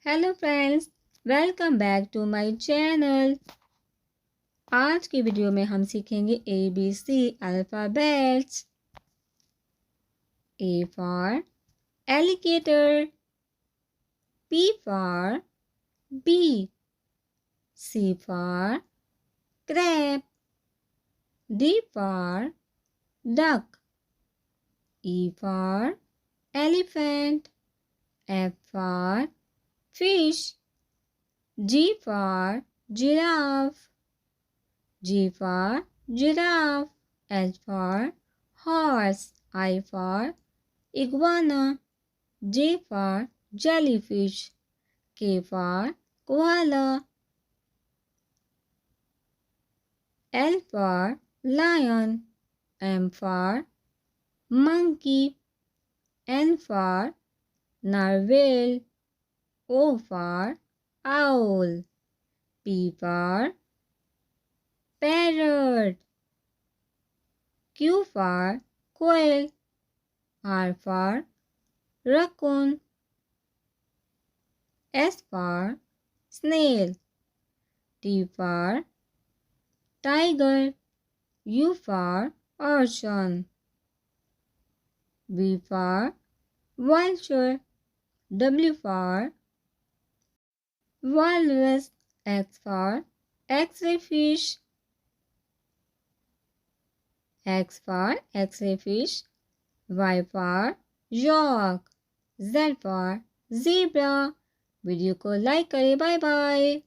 Hello friends, welcome back to my channel. आज की video में हम सीखेंगे ABC alphabets. A for alligator, B for bee, C for crab, D for duck, E for elephant, F for fish, G for giraffe, G for giraffe, H for horse, I for iguana, J for jellyfish, K for koala, L for lion, M for monkey, N for narwhal, O for owl, P for parrot, Q for quail, R for raccoon, S for snail, T for tiger, U for urchin, V for vulture, W for walrus, X for X-ray fish, X for X-ray fish, Y for yak, Z for zebra। Video को like करें। Bye bye.